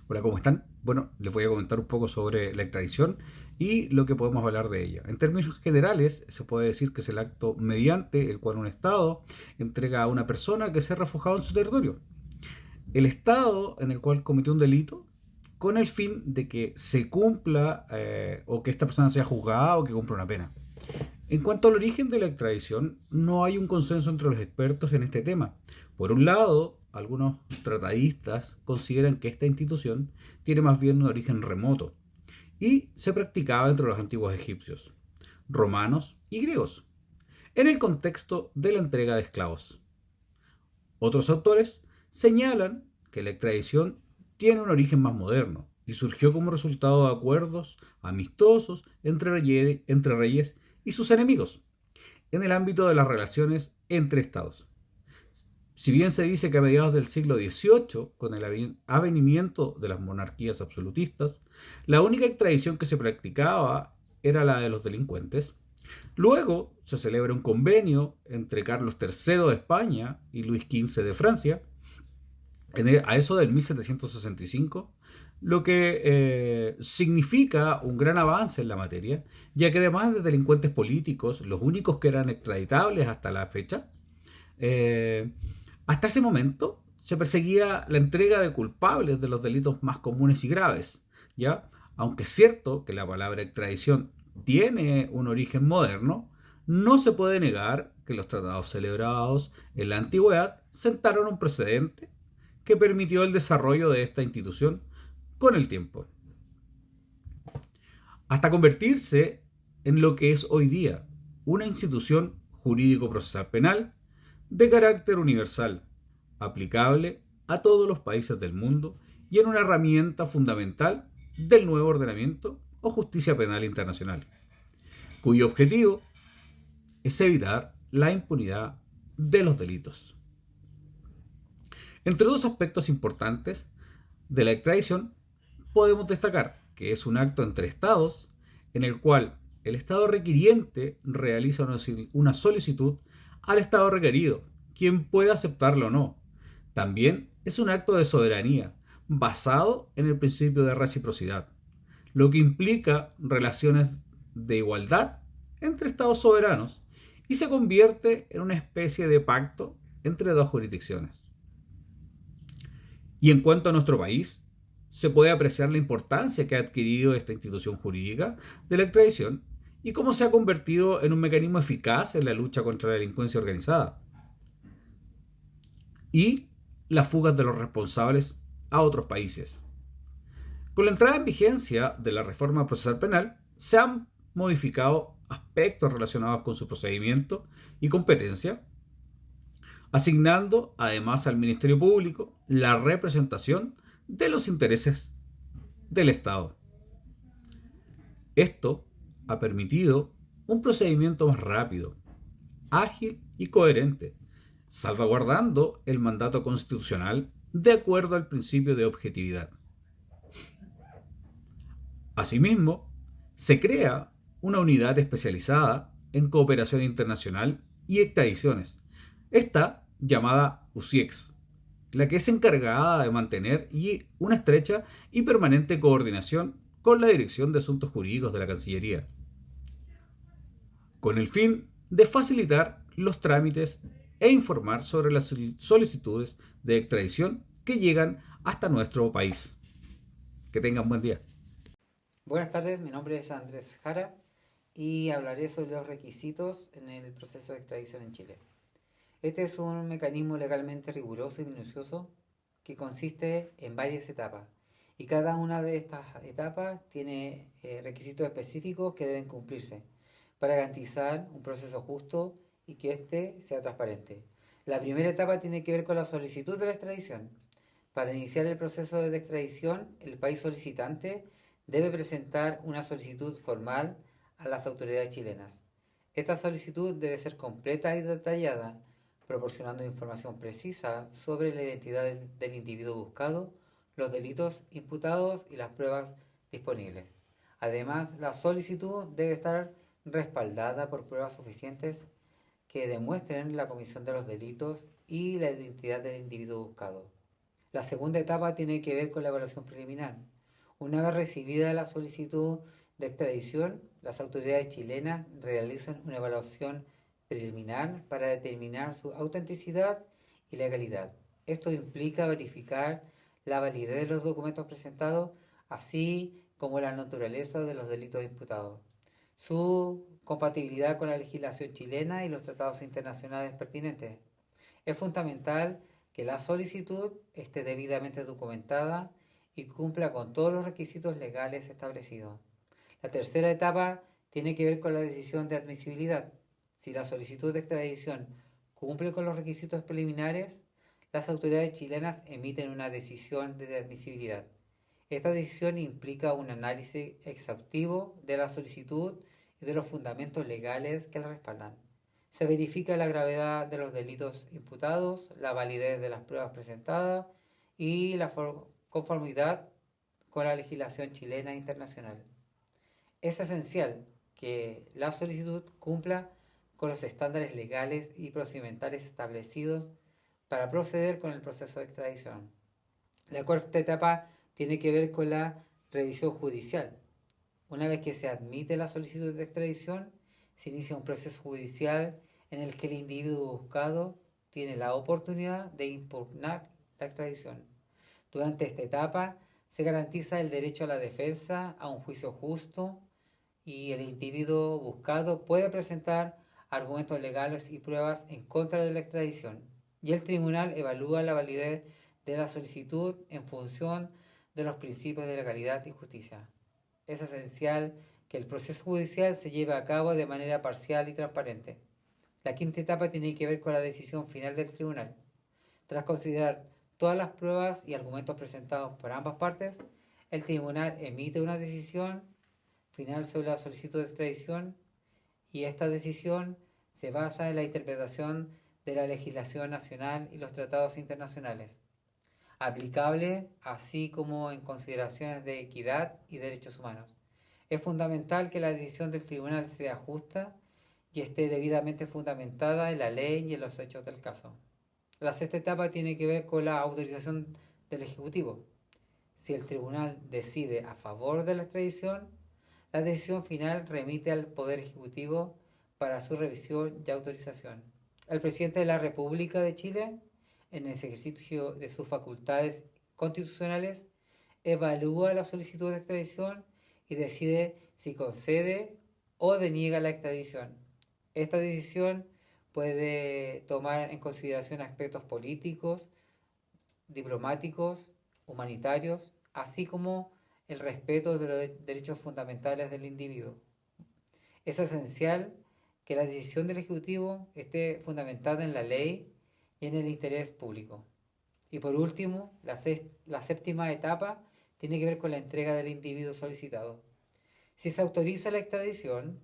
Hola, ¿cómo están? Bueno, les voy a comentar un poco sobre la extradición y lo que podemos hablar de ella. En términos generales, se puede decir que es el acto mediante el cual un Estado entrega a una persona que se ha refugiado en su territorio. El Estado en el cual cometió un delito con el fin de que se cumpla o que esta persona sea juzgada o que cumpla una pena. En cuanto al origen de la extradición, no hay un consenso entre los expertos en este tema. Por un lado, algunos tratadistas consideran que esta institución tiene más bien un origen remoto y se practicaba entre los antiguos egipcios, romanos y griegos, en el contexto de la entrega de esclavos. Otros autores señalan que la extradición tiene un origen más moderno y surgió como resultado de acuerdos amistosos entre reyes y sus enemigos en el ámbito de las relaciones entre estados. Si bien se dice que a mediados del siglo XVIII, con el avenimiento de las monarquías absolutistas, la única extradición que se practicaba era la de los delincuentes. Luego se celebra un convenio entre Carlos III de España y Luis XV de Francia, a eso del 1765, lo que significa un gran avance en la materia, ya que además de delincuentes políticos, los únicos que eran extraditables hasta la fecha, eh, hasta ese momento se perseguía la entrega de culpables de los delitos más comunes y graves, ¿ya? Aunque es cierto que la palabra extradición tiene un origen moderno, no se puede negar que los tratados celebrados en la antigüedad sentaron un precedente que permitió el desarrollo de esta institución con el tiempo, hasta convertirse en lo que es hoy día, una institución jurídico-procesal penal de carácter universal, aplicable a todos los países del mundo y en una herramienta fundamental del nuevo ordenamiento o justicia penal internacional, cuyo objetivo es evitar la impunidad de los delitos. Entre dos aspectos importantes de la extradición, podemos destacar que es un acto entre estados en el cual el estado requiriente realiza una solicitud al estado requerido, quien puede aceptarlo o no. También es un acto de soberanía basado en el principio de reciprocidad, lo que implica relaciones de igualdad entre estados soberanos y se convierte en una especie de pacto entre dos jurisdicciones. Y en cuanto a nuestro país, se puede apreciar la importancia que ha adquirido esta institución jurídica de la extradición y cómo se ha convertido en un mecanismo eficaz en la lucha contra la delincuencia organizada y las fugas de los responsables a otros países. Con la entrada en vigencia de la reforma procesal penal, se han modificado aspectos relacionados con su procedimiento y competencia, asignando además al Ministerio Público la representación de los intereses del Estado. Esto ha permitido un procedimiento más rápido, ágil y coherente, salvaguardando el mandato constitucional de acuerdo al principio de objetividad. Asimismo, se crea una unidad especializada en cooperación internacional y extradiciones, esta llamada UCIEX, la que es encargada de mantener una estrecha y permanente coordinación con la Dirección de Asuntos Jurídicos de la Cancillería, con el fin de facilitar los trámites e informar sobre las solicitudes de extradición que llegan hasta nuestro país. Que tengan buen día. Buenas tardes, mi nombre es Andrés Jara y hablaré sobre los requisitos en el proceso de extradición en Chile. Este es un mecanismo legalmente riguroso y minucioso que consiste en varias etapas y cada una de estas etapas tiene requisitos específicos que deben cumplirse para garantizar un proceso justo y que éste sea transparente. La primera etapa tiene que ver con la solicitud de la extradición. Para iniciar el proceso de extradición, el país solicitante debe presentar una solicitud formal a las autoridades chilenas. Esta solicitud debe ser completa y detallada, proporcionando información precisa sobre la identidad del individuo buscado, los delitos imputados y las pruebas disponibles. Además, la solicitud debe estar respaldada por pruebas suficientes que demuestren la comisión de los delitos y la identidad del individuo buscado. La segunda etapa tiene que ver con la evaluación preliminar. Una vez recibida la solicitud de extradición, las autoridades chilenas realizan una evaluación preliminar para determinar su autenticidad y legalidad. Esto implica verificar la validez de los documentos presentados, así como la naturaleza de los delitos imputados, su compatibilidad con la legislación chilena y los tratados internacionales pertinentes. Es fundamental que la solicitud esté debidamente documentada y cumpla con todos los requisitos legales establecidos. La tercera etapa tiene que ver con la decisión de admisibilidad. Si la solicitud de extradición cumple con los requisitos preliminares, las autoridades chilenas emiten una decisión de admisibilidad. Esta decisión implica un análisis exhaustivo de la solicitud y de los fundamentos legales que la respaldan. Se verifica la gravedad de los delitos imputados, la validez de las pruebas presentadas y la conformidad con la legislación chilena e internacional. Es esencial que la solicitud cumpla con los estándares legales y procedimentales establecidos para proceder con el proceso de extradición. La cuarta etapa tiene que ver con la revisión judicial. Una vez que se admite la solicitud de extradición, se inicia un proceso judicial en el que el individuo buscado tiene la oportunidad de impugnar la extradición. Durante esta etapa se garantiza el derecho a la defensa, a un juicio justo, y el individuo buscado puede presentar argumentos legales y pruebas en contra de la extradición, y el tribunal evalúa la validez de la solicitud en función de los principios de legalidad y justicia. Es esencial que el proceso judicial se lleve a cabo de manera parcial y transparente. La quinta etapa tiene que ver con la decisión final del tribunal. Tras considerar todas las pruebas y argumentos presentados por ambas partes, el tribunal emite una decisión final sobre la solicitud de extradición, y esta decisión se basa en la interpretación de la legislación nacional y los tratados internacionales, aplicable así como en consideraciones de equidad y derechos humanos. Es fundamental que la decisión del tribunal sea justa y esté debidamente fundamentada en la ley y en los hechos del caso. La sexta etapa tiene que ver con la autorización del Ejecutivo. Si el tribunal decide a favor de la extradición, la decisión final remite al Poder Ejecutivo para su revisión y autorización. El presidente de la República de Chile, en el ejercicio de sus facultades constitucionales, evalúa la solicitud de extradición y decide si concede o deniega la extradición. Esta decisión puede tomar en consideración aspectos políticos, diplomáticos, humanitarios, así como el respeto de los derechos fundamentales del individuo. Es esencial que la decisión del Ejecutivo esté fundamentada en la ley y en el interés público. Y por último, la séptima etapa tiene que ver con la entrega del individuo solicitado. Si se autoriza la extradición,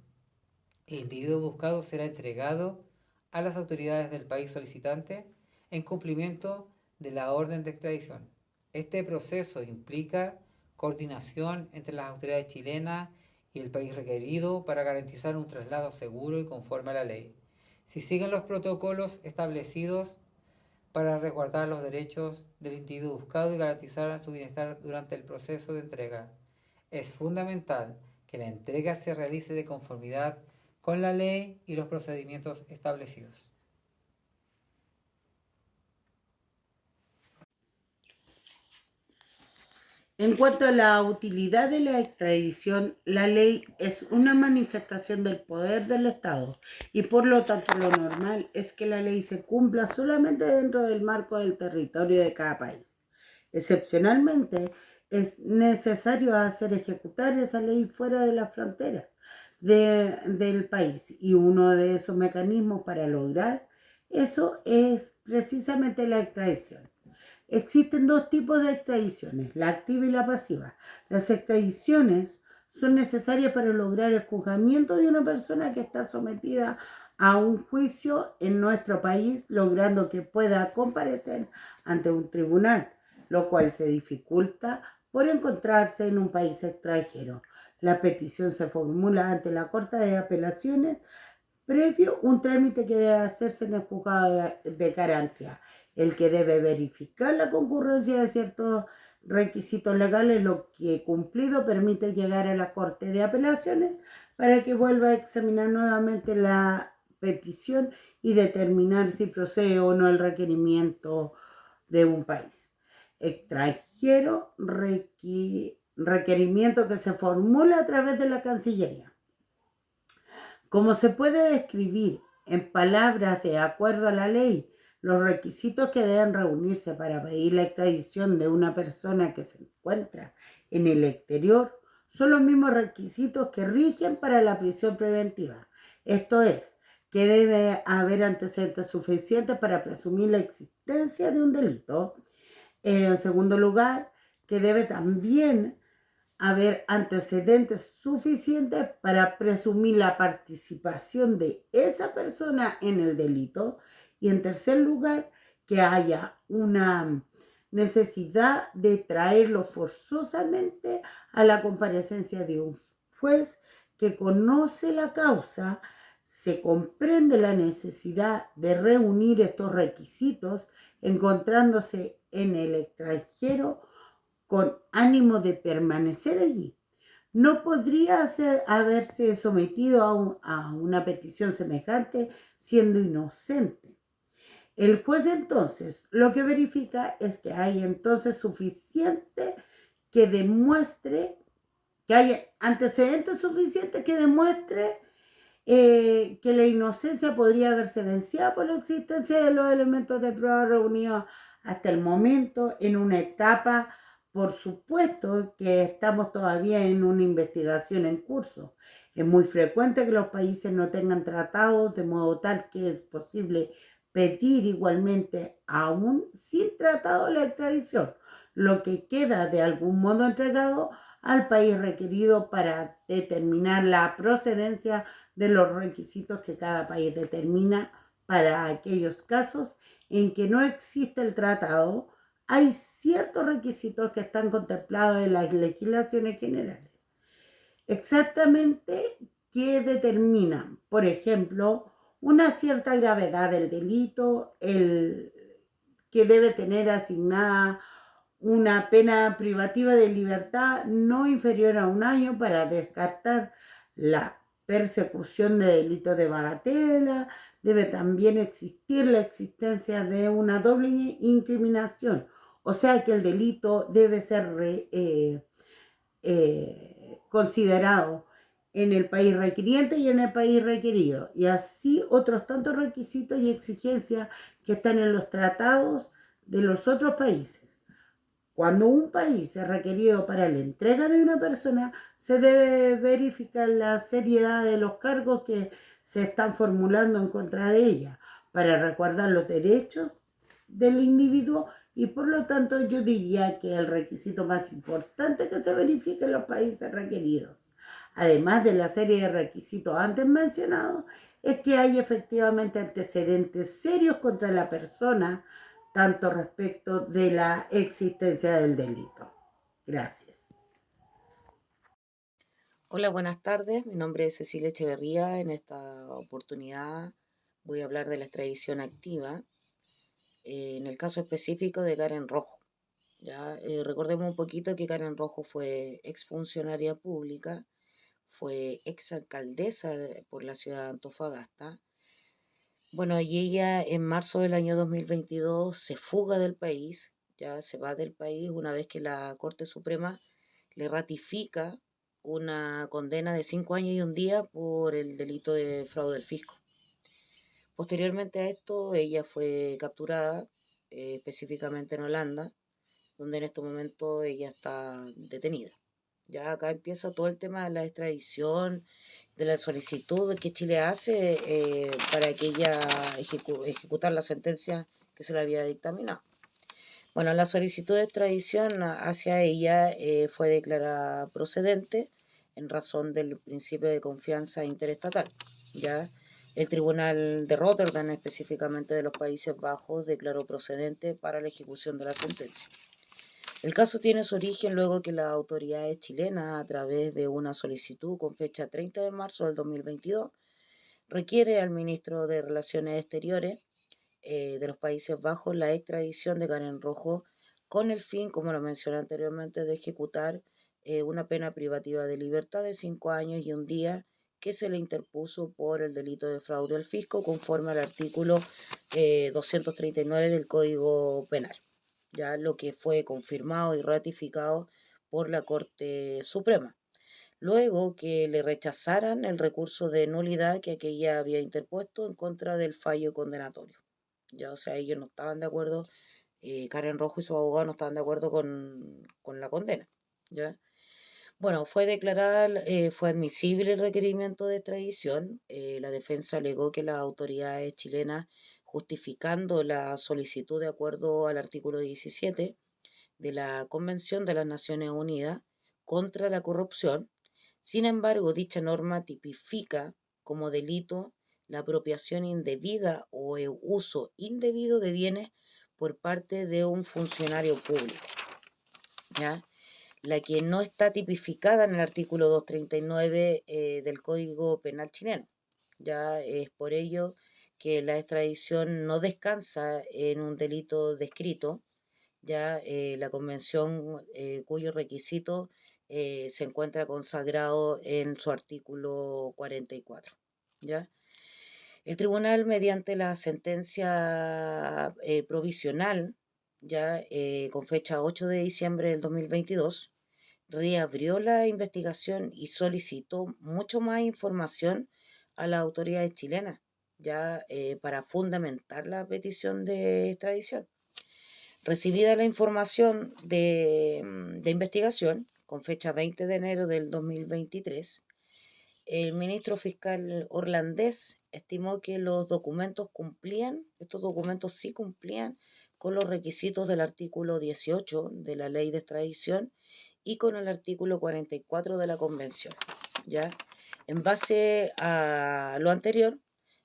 el individuo buscado será entregado a las autoridades del país solicitante en cumplimiento de la orden de extradición. Este proceso implica coordinación entre las autoridades chilenas y el país requerido para garantizar un traslado seguro y conforme a la ley. Si siguen los protocolos establecidos para resguardar los derechos del individuo buscado y garantizar su bienestar durante el proceso de entrega, es fundamental que la entrega se realice de conformidad con la ley y los procedimientos establecidos. En cuanto a la utilidad de la extradición, la ley es una manifestación del poder del Estado y por lo tanto lo normal es que la ley se cumpla solamente dentro del marco del territorio de cada país. Excepcionalmente, es necesario hacer ejecutar esa ley fuera de las fronteras del país, y uno de esos mecanismos para lograr eso es precisamente la extradición. Existen dos tipos de extradiciones, la activa y la pasiva. Las extradiciones son necesarias para lograr el juzgamiento de una persona que está sometida a un juicio en nuestro país, logrando que pueda comparecer ante un tribunal, lo cual se dificulta por encontrarse en un país extranjero. La petición se formula ante la Corte de Apelaciones previo un trámite que debe hacerse en el juzgado de garantía. el que debe verificar la concurrencia de ciertos requisitos legales, lo que cumplido permite llegar a la Corte de Apelaciones para que vuelva a examinar nuevamente la petición y determinar si procede o no el requerimiento de un país extranjero, requerimiento que se formula a través de la Cancillería. Como se puede describir en palabras de acuerdo a la ley, los requisitos que deben reunirse para pedir la extradición de una persona que se encuentra en el exterior son los mismos requisitos que rigen para la prisión preventiva. Esto es, que debe haber antecedentes suficientes para presumir la existencia de un delito. En segundo lugar, que debe también haber antecedentes suficientes para presumir la participación de esa persona en el delito. Y en tercer lugar, que haya una necesidad de traerlo forzosamente a la comparecencia de un juez que conoce la causa. Se comprende la necesidad de reunir estos requisitos encontrándose en el extranjero con ánimo de permanecer allí. No podría haberse sometido a una petición semejante siendo inocente. El juez entonces lo que verifica es que hay entonces suficiente que demuestre, que hay antecedentes suficientes que demuestre que la inocencia podría haberse vencido por la existencia de los elementos de prueba reunidos hasta el momento en una etapa. Por supuesto que estamos todavía en una investigación en curso. Es muy frecuente que los países no tengan tratados de modo tal que es posible pedir igualmente aún sin tratado la extradición, lo que queda de algún modo entregado al país requerido para determinar la procedencia de los requisitos que cada país determina para aquellos casos en que no existe el tratado. Hay ciertos requisitos que están contemplados en las legislaciones generales. Exactamente que determinan, por ejemplo, una cierta gravedad del delito, el que debe tener asignada una pena privativa de libertad no inferior a 1 año para descartar la persecución de delitos de bagatela. Debe también existir la existencia de una doble incriminación, o sea que el delito debe ser considerado en el país requiriente y en el país requerido, y así otros tantos requisitos y exigencias que están en los tratados de los otros países. Cuando un país es requerido para la entrega de una persona, se debe verificar la seriedad de los cargos que se están formulando en contra de ella, para resguardar los derechos del individuo, y por lo tanto yo diría que el requisito más importante que se verifique en los países requeridos, además de la serie de requisitos antes mencionados, es que hay efectivamente antecedentes serios contra la persona, tanto respecto de la existencia del delito. Gracias. Hola, buenas tardes. Mi nombre es Cecilia Echeverría. En esta oportunidad voy a hablar de la extradición activa, en el caso específico de Karen Rojo. Ya, recordemos un poquito que Karen Rojo fue exfuncionaria pública, fue exalcaldesa por la ciudad de Antofagasta. Bueno, y ella en marzo del año 2022 se fuga del país, ya se va del país una vez que la Corte Suprema le ratifica una condena de 5 años y un día por el delito de fraude del fisco. Posteriormente a esto, ella fue capturada, específicamente en Holanda, donde en este momento ella está detenida. Ya acá empieza todo el tema de la extradición, de la solicitud que Chile hace para que ella ejecutar la sentencia que se le había dictaminado. Bueno, la solicitud de extradición hacia ella fue declarada procedente en razón del principio de confianza interestatal. Ya el Tribunal de Rotterdam, específicamente de los Países Bajos, declaró procedente para la ejecución de la sentencia. El caso tiene su origen luego que las autoridades chilenas, a través de una solicitud con fecha 30 de marzo del 2022, requiere al ministro de Relaciones Exteriores de los Países Bajos la extradición de Karen Rojo con el fin, como lo mencioné anteriormente, de ejecutar una pena privativa de libertad de 5 años y un día que se le interpuso por el delito de fraude al fisco conforme al artículo 239 del Código Penal, ya lo que fue confirmado y ratificado por la Corte Suprema, luego que le rechazaran el recurso de nulidad que aquella había interpuesto en contra del fallo condenatorio. Ya, o sea, ellos no estaban de acuerdo, Karen Rojo y su abogado no estaban de acuerdo con la condena, ¿ya? Bueno, fue admisible el requerimiento de extradición. La defensa alegó que las autoridades chilenas, justificando la solicitud de acuerdo al artículo 17 de la Convención de las Naciones Unidas contra la Corrupción, sin embargo, dicha norma tipifica como delito la apropiación indebida o el uso indebido de bienes por parte de un funcionario público, ¿ya? La que no está tipificada en el artículo 239 del Código Penal chileno. Ya es por ello que la extradición no descansa en un delito descrito, ya la convención cuyo requisito se encuentra consagrado en su artículo 44. ¿Ya? El tribunal, mediante la sentencia provisional, ya con fecha 8 de diciembre del 2022, reabrió la investigación y solicitó mucho más información a las autoridades chilenas, ya para fundamentar la petición de extradición. Recibida la información de investigación, con fecha 20 de enero del 2023, el ministro fiscal holandés estimó que estos documentos sí cumplían con los requisitos del artículo 18 de la ley de extradición y con el artículo 44 de la convención. ¿Ya? En base a lo anterior,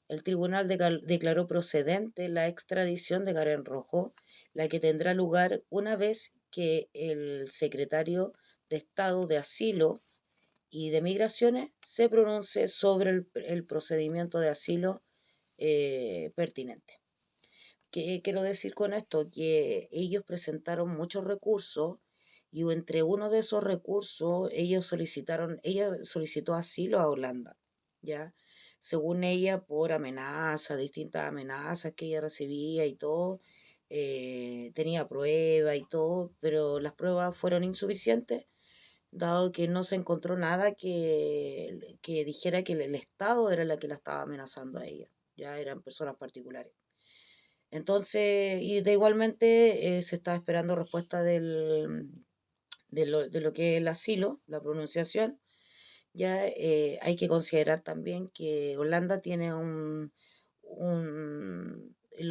el tribunal declaró procedente la extradición de Karen Rojo, la que tendrá lugar una vez que el secretario de Estado de Asilo y de Migraciones se pronuncie sobre el procedimiento de asilo pertinente. ¿Qué quiero decir con esto? Que ellos presentaron muchos recursos y entre uno de esos recursos ella solicitó asilo a Holanda, ¿ya? Según ella, por distintas amenazas que ella recibía y todo, tenía pruebas y todo, pero las pruebas fueron insuficientes, dado que no se encontró nada que dijera que el Estado era la que la estaba amenazando a ella, ya eran personas particulares. Entonces, y de igualmente se está esperando respuesta de lo que es el asilo, la pronunciación. Ya hay que considerar también que Holanda tiene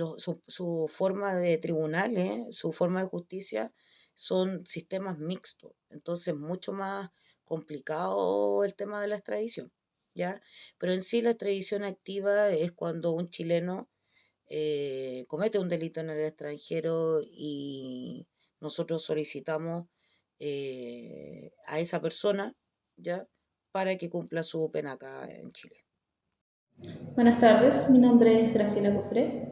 su forma de tribunales, su forma de justicia son sistemas mixtos, entonces mucho más complicado el tema de la extradición, ¿ya? Pero en sí la extradición activa es cuando un chileno comete un delito en el extranjero y nosotros solicitamos a esa persona, ¿ya?, para que cumpla su pena acá en Chile. Buenas tardes, mi nombre es Graciela Cofré.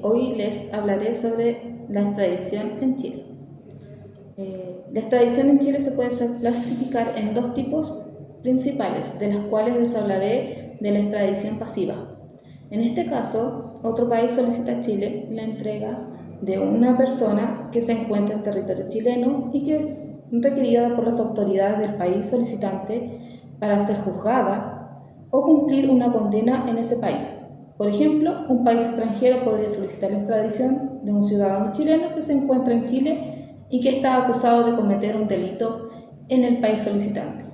Hoy les hablaré sobre la extradición en Chile. La extradición en Chile se puede clasificar en dos tipos principales, de las cuales les hablaré de la extradición pasiva. En este caso, otro país solicita a Chile la entrega de una persona que se encuentra en territorio chileno y que es requerida por las autoridades del país solicitante para ser juzgada o cumplir una condena en ese país. Por ejemplo, un país extranjero podría solicitar la extradición de un ciudadano chileno que se encuentra en Chile y que está acusado de cometer un delito en el país solicitante.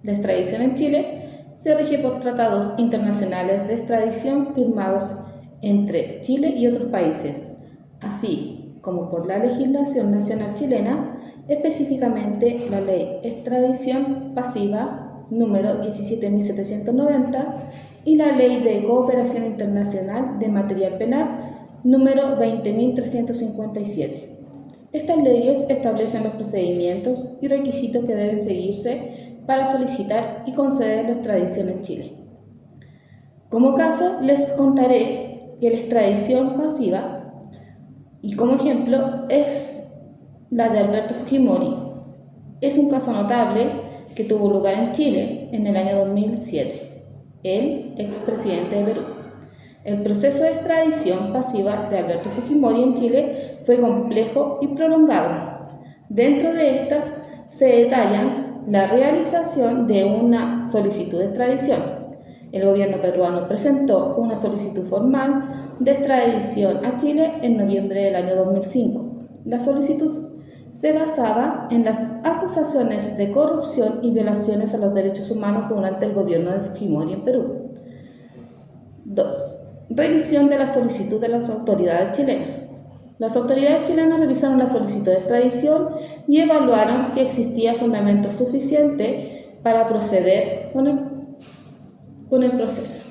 La extradición en Chile se rige por tratados internacionales de extradición firmados entre Chile y otros países, así como por la legislación nacional chilena, específicamente la Ley Extradición Pasiva número 17.790 y la Ley de Cooperación Internacional de Material Penal número 20.357. Estas leyes establecen los procedimientos y requisitos que deben seguirse para solicitar y conceder la extradición en Chile. Como caso, les contaré que la extradición pasiva, y como ejemplo es la de Alberto Fujimori, es un caso notable que tuvo lugar en Chile en el año 2007, el expresidente de Perú. El proceso de extradición pasiva de Alberto Fujimori en Chile fue complejo y prolongado. Dentro de estas se detallan la realización de una solicitud de extradición. El gobierno peruano presentó una solicitud formal de extradición a Chile en noviembre del año 2005. La solicitud se basaba en las acusaciones de corrupción y violaciones a los derechos humanos durante el gobierno de Fujimori en Perú. 2. Revisión de la solicitud de las autoridades chilenas. Las autoridades chilenas revisaron la solicitud de extradición y evaluaron si existía fundamento suficiente para proceder con el proceso.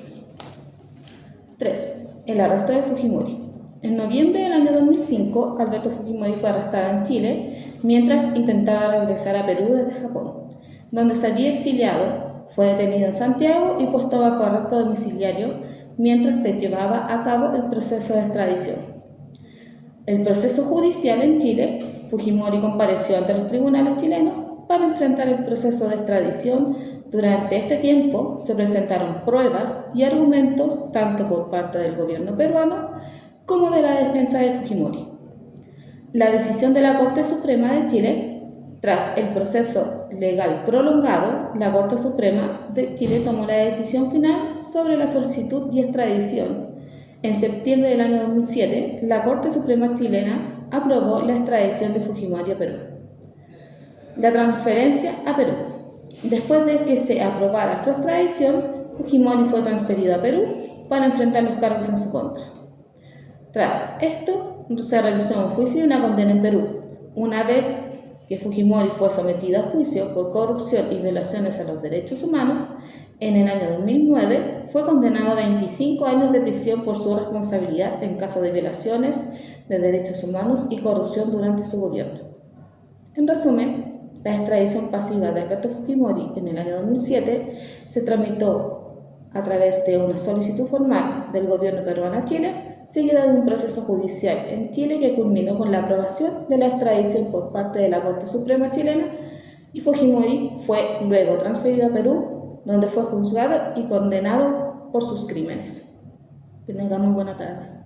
3. El arresto de Fujimori. En noviembre del año 2005, Alberto Fujimori fue arrestado en Chile mientras intentaba regresar a Perú desde Japón, donde se había exiliado. Fue detenido en Santiago y puesto bajo arresto domiciliario mientras se llevaba a cabo el proceso de extradición. El proceso judicial en Chile, Fujimori compareció ante los tribunales chilenos para enfrentar el proceso de extradición. Durante este tiempo se presentaron pruebas y argumentos tanto por parte del gobierno peruano como de la defensa de Fujimori. La decisión de la Corte Suprema de Chile. Tras el proceso legal prolongado, la Corte Suprema de Chile tomó la decisión final sobre la solicitud y extradición. En septiembre del año 2007, la Corte Suprema chilena aprobó la extradición de Fujimori a Perú. La transferencia a Perú. Después de que se aprobara su extradición, Fujimori fue transferido a Perú para enfrentar los cargos en su contra. Tras esto, se realizó un juicio y una condena en Perú. Una vez que Fujimori fue sometido a juicio por corrupción y violaciones a los derechos humanos, en el año 2009 fue condenado a 25 años de prisión por su responsabilidad en caso de violaciones de derechos humanos y corrupción durante su gobierno. En resumen, la extradición pasiva de Alberto Fujimori en el año 2007 se tramitó a través de una solicitud formal del gobierno peruano a Chile, seguida de un proceso judicial en Chile que culminó con la aprobación de la extradición por parte de la Corte Suprema chilena, y Fujimori fue luego transferido a Perú, donde fue juzgado y condenado por sus crímenes. Que tengamos buena tarde.